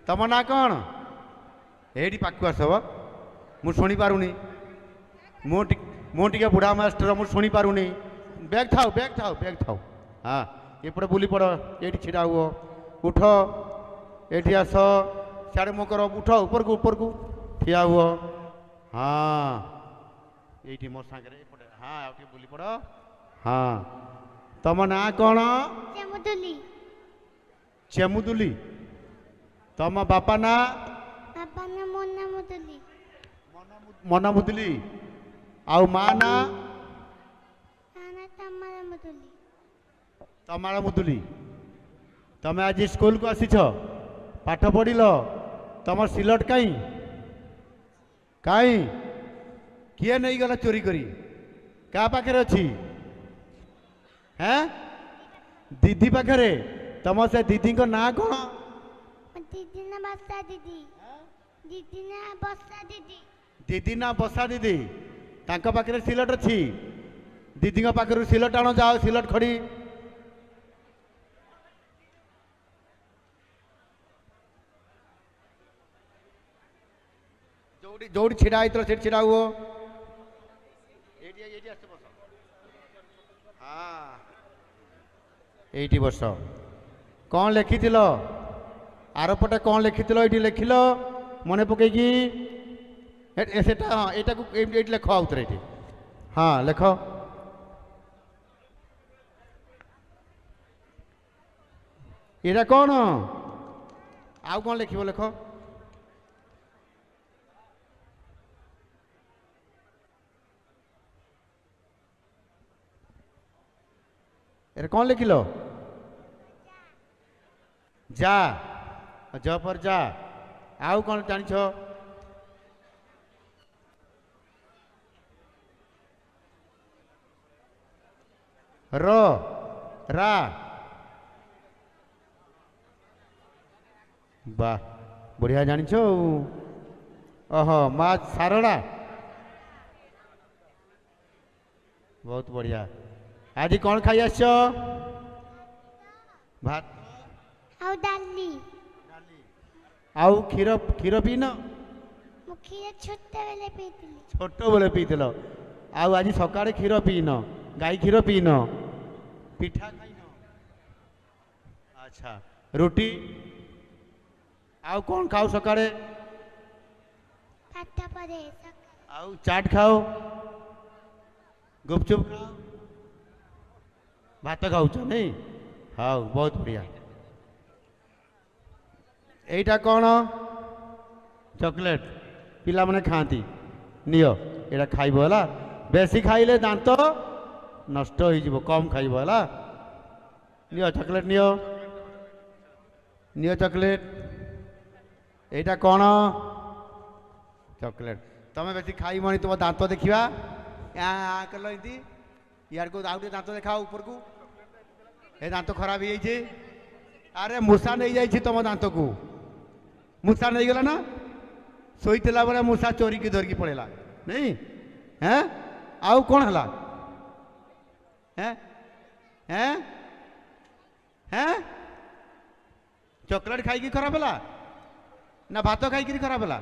ତମ ନାଁ କ'ଣ? ଏଇଠି ପାଖକୁ ଆସ ମୁଁ ଶୁଣିପାରୁନି। ମୁଁ ଟିକେ ବୁଢ଼ା ମାଷ୍ଟର, ମୁଁ ଶୁଣିପାରୁନି। ବ୍ୟାଗ୍ ଥାଉ ବ୍ୟାଗ୍ ଥାଉ ବ୍ୟାଗ୍ ଥାଉ। ହଁ ଏପଟେ ବୁଲି ପଡ଼, ଏଇଠି ଛିଡ଼ା ହୁଅ। ଉଠ, ଏଇଠି ଆସ। ସିଆଡ଼େ ମୁହଁ କର, ଉଠ ଉପରକୁ ଉପରକୁ ଠିଆ ହୁଅ। ହଁ ଏଇଠି ମୋ ସାଙ୍ଗରେ ଏପଟେ। ହଁ ଆଉ ଟିକେ ବୁଲି ପଡ଼। ହଁ ତମ ନାଁ କ'ଣ? ଚେମୁଦୁଲି। ଚେମୁଦୁଲି। ତମ ବାପା ନାଁ? ବାପା ନା ମନା ମୁଦୁଲି। ମନା ମୁଦୁଲି। ଆଉ ମା ନାଁ? ନା ତମାରା ମୁଦୁଲି। ତମାଳ ମୁଦୁଲି। ତମେ ଆଜି ସ୍କୁଲକୁ ଆସିଛ, ପାଠ ପଢ଼ିଲ। ତମ ସିଲଟ କାଇଁ? କାଇଁ? କିଏ ନେଇଗଲା ଚୋରି କରି? କାହା ପାଖରେ ଅଛି? ହେଁ? ଦିଦି ପାଖରେ। ତମ ସେ ଦିଦିଙ୍କ ନାଁ କ'ଣ? ଦିଦି ନା ବସା ଦିଦି। ଦିଦି ନା ବସା ଦିଦି। ଦିଦି ନା ବସା ଦିଦି। ତାଙ୍କ ପାଖରେ ସିଲଟ ଅଛି। ଦିଦିଙ୍କ ପାଖରୁ ସିଲଟ ଆଣ, ଯାଅ ସିଲଟ ଖଡ଼ି। ଯୋଉଠି ଛିଡ଼ା ହେଇଥିଲ ସେଠି ଛିଡ଼ା ହୁଅ। ଏଇଠି ଆସ ବସ। ହଁ ଏଇଠି ବସ। କ'ଣ ଲେଖିଥିଲ? ଆରପଟେ କ'ଣ ଲେଖିଥିଲ? ଏଇଠି ଲେଖିଲ ମନେ ପକେଇକି। ସେଟା ହଁ ଏଇଟାକୁ ଏଇଠି ଲେଖ ଆଉଥରେ ଏଇଠି। ହଁ ଲେଖ। ଏଇଟା କ'ଣ? ଆଉ କ'ଣ ଲେଖିବ ଲେଖ। ଏରେ କ'ଣ ଲେଖିଲ? ଯା। ଜ ପର ଯା। ଆଉ କ'ଣ ଜାଣିଛ? ର ରା। ବାহ ବଢ଼ିଆ ଜାଣିଛ ଆଉ। ଓହୋ ମା ସାରଳା। ବହୁତ ବଢ଼ିଆ। ଆଜି କ'ଣ ଖାଇ ଆସିଛ? ଭାତ ଆଉ ଡାଲି। ଆଉ କ୍ଷୀର ପିଇନ? ମୁଁ କ୍ଷୀର ଛୋଟବେଳେ ପିଇଥିଲି। ଛୋଟବେଳେ ପିଇଥିଲ। ଆଉ ଆଜି ସକାଳେ କ୍ଷୀର ପିଇନ? ଗାଈ କ୍ଷୀର ପିଇନ? ପିଠା ଖାଇନ? ଆଚ୍ଛା ରୁଟି। ଆଉ କ'ଣ ଖାଉ ସକାଳେ? ପାଠ ପଢ଼େ। ଆଉ ଚାଟ୍ ଖାଅ? ଗୁପଚୁପ ଖାଅ? ଭାତ ଖାଉଛ ନାଇଁ? ହଉ ବହୁତ ବଢ଼ିଆ। এইটা କ'ଣ? ଚକୋଲେଟ୍। ପିଲାମାନେ ଖାଆନ୍ତି। ନିଅ ଏଇଟା ଖାଇବ ହେଲା। ବେଶୀ ଖାଇଲେ ଦାନ୍ତ ନଷ୍ଟ ହେଇଯିବ, କମ୍ ଖାଇବ ହେଲା। ନିଅ ଚକୋଲେଟ୍ ନିଅ। ନିଅ ଚକୋଲେଟ୍। এইটা କ'ଣ? ଚକୋଲେଟ୍। ତମେ ବେଶୀ ଖାଇବନି, ତୁମ ଦାନ୍ତ ଦେଖିବା। କଲ ଏମିତି। ଇଆଡ଼କୁ ଆଉ ଟିକେ ଦାନ୍ତ ଦେଖାଅ ଉପରକୁ। ଏ ଦାନ୍ତ ଖରାପ ହେଇଯାଇଛି। ଆରେ ମୂଷା ନେଇଯାଇଛି ତମ ଦାନ୍ତକୁ। ମୂଷା ନେଇଗଲା ନା? ଶୋଇଥିଲା ବେଳେ ମୂଷା ଚୋରିକି ଧରିକି ପଳେଇଲା ନାଇଁ? ହେଁ ଆଉ କ'ଣ ହେଲା? ହେଁ ହେଁ ହେଁ ଚକୋଲେଟ୍ ଖାଇକି ଖରାପ ହେଲା ନା ଭାତ ଖାଇକିରି ଖରାପ ହେଲା?